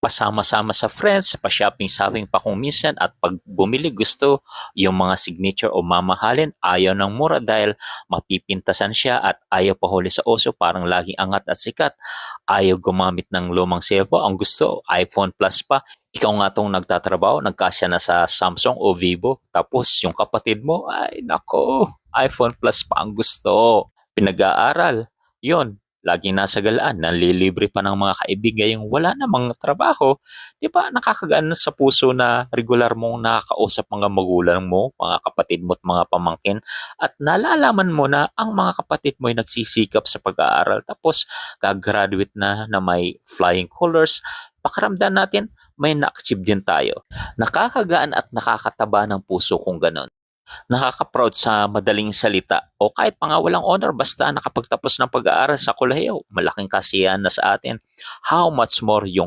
pasama-sama sa friends, pa-shopping-shopping pa kung minsan at pag bumili gusto yung mga signature o mamahalin, ayaw ng mura dahil mapipintasan siya at ayaw pa huli sa uso, parang laging angat at sikat. Ayaw gumamit ng lumang cellphone, ang gusto iPhone Plus pa. Ikaw nga tong nagtatrabaho, nagkasya na sa Samsung o Vivo, tapos yung kapatid mo, ay nako, iPhone Plus pa ang gusto. Pinag-aaral, yun, laging nasa galaan, nanlilibre pa ng mga kaibigan yung wala namang trabaho. Di ba nakakagaan sa puso na regular mong nakakausap mga magulang mo, mga kapatid mo at mga pamangkin at nalalaman mo na ang mga kapatid mo ay nagsisikap sa pag-aaral tapos gagraduate na may flying colors. Pakiramdam natin may na-achieve din tayo. Nakakagaan at nakakataba ng puso kung ganon. Nakaka-proud sa madaling salita o kahit pa nga walang honor basta nakapagtapos ng pag-aaral sa kolehiyo, malaking kasiyahan na sa atin. How much more yung